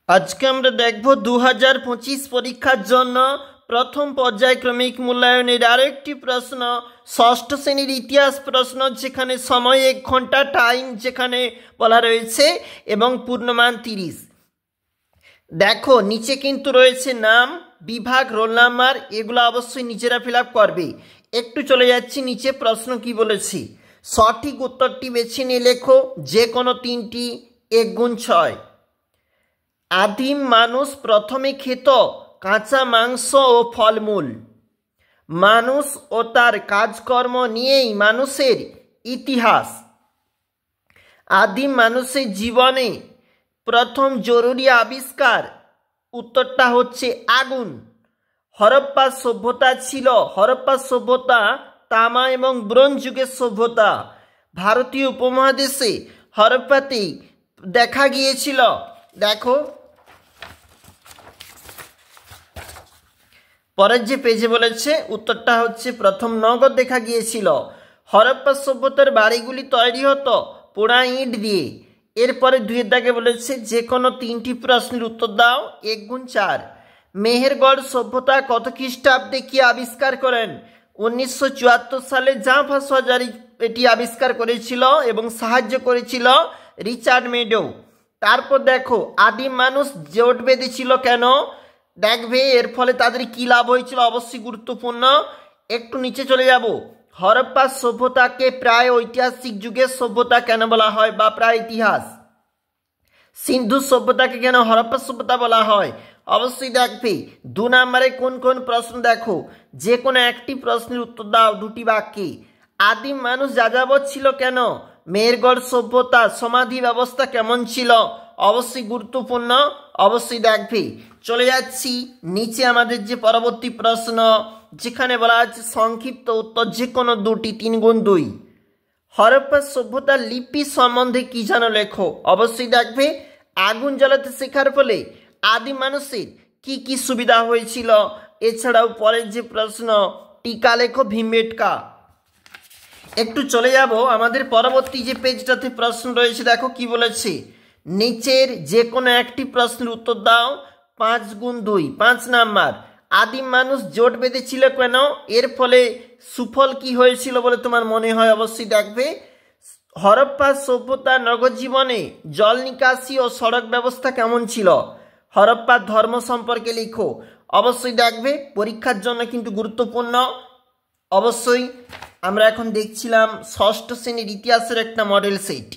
আজকে আমরা দেখব 2025 পরীক্ষার জন্য প্রথম পর্যায়ক্রমিক মূল্যায়নের আরেকটি প্রশ্ন, ষষ্ঠ শ্রেণীর ইতিহাস প্রশ্ন, যেখানে সময় 1 ঘন্টা টাইম যেখানে বলা রয়েছে এবং পূর্ণমান 30। দেখো নিচে কিন্তু রয়েছে নাম, বিভাগ, রোল নাম্বার, এগুলো অবশ্যই নিজেরা ফিল আপ করবে। একটু চলে যাচ্ছি নিচে, প্রশ্ন কি বলেছি। সঠিক উত্তরটি বেছে নিয়ে লেখো যে কোনো তিনটি। 1 গুণ 6। আদিম মানুষ প্রথমে খেত কাঁচা মাংস ও ফলমূল। মানুষ ও তার কাজকর্ম নিয়েই মানুষের ইতিহাস। আদিম মানুষের জীবনে প্রথম জরুরি আবিষ্কার, উত্তরটা হচ্ছে আগুন। হরপ্পা সভ্যতা ছিল, হরপ্পা সভ্যতা তামা এবং ব্রোঞ্জ যুগের সভ্যতা। ভারতীয় উপমহাদেশে হরপ্পাতেই দেখা গিয়েছিল। দেখো পরের যে পেজে বলেছে উত্তরটা হচ্ছে প্রথম নগদ দেখা গিয়েছিল। হরপ্পা সভ্যতার বাড়িগুলি তৈরি হতো পোড়া ইট দিয়ে। এরপরে 2 দাগে বলেছে যে কোনো 3টি প্রশ্নের উত্তর দাও। 1 গুণ 4। মেহেরগড় সভ্যতা কত খ্রিস্টাব্দে কি আবিষ্কার করেন? 1974 সালে জাফর হাজারি এটি আবিষ্কার করেছিল এবং সাহায্য করেছিল রিচার্ড মেডো। তারপর দেখো আদিম মানুষ জোট বেঁধেছিল কেন? দেখবে এর ফলে তাদের কি লাভ হয়েছিল, অবশ্যই গুরুত্বপূর্ণ। একটু নিচে চলে যাব। হরপ্পা সভ্যতাকে প্রায় ঐতিহাসিক যুগের সভ্যতা কেন বলা হয় বা প্রায় ইতিহাস? সিন্ধু সভ্যতাকে কেন হরপ্পা সভ্যতা বলা হয়? অবশ্যই দেখবে 2 নম্বরে কোন কোন প্রশ্ন, দেখো যে কোনো একটি প্রশ্নের উত্তর দাও 2টি বাক্যে। আদিম মানুষ যাযাবর ছিল কেন? মেহেরগড় সভ্যতা সমাধি ব্যবস্থা কেমন ছিল? অবশ্যই গুরুত্বপূর্ণ, অবশ্যই দেখবে। চলে যাচ্ছি নিচে আমাদের যে পরবর্তী প্রশ্ন, যেখানে বলা আছে সংক্ষিপ্ত উত্তর যে কোনো 2টি। 3 গুণ 2। হরপ্পা সভ্যতার লিপি সম্বন্ধে কি জানো লেখো। অবশ্যই দেখবে আগুন জ্বালাতে শেখার ফলে আদিম মানুষের কি কি সুবিধা হয়েছিল। এছাড়াও পরের যে প্রশ্ন, টিকা লেখো ভীমবেটকা। একটু চলে যাব আমাদের পরবর্তী যে পেজটাতে প্রশ্ন রয়েছে, দেখো কি বলেছে। নিচের যে কোনো একটি প্রশ্নের উত্তর দাও। 5 গুণ 2। 5 নাম্বার, আদিম মানুষ জোট বেঁধেছিল কেন? এর ফলে সুফল কি হয়েছিল বলে তোমার মনে হয়? অবশ্যই দেখবে। হরপ্পা সভ্যতার নগর জীবনে জল নিকাশি ও সড়ক ব্যবস্থা কেমন ছিল? হরপ্পার ধর্ম সম্পর্কে লিখো। অবশ্যই দেখবে পরীক্ষার জন্য কিন্তু গুরুত্বপূর্ণ। অবশ্যই আমরা এখন দেখছিলাম ষষ্ঠ শ্রেণীর ইতিহাসের একটা মডেল সেট।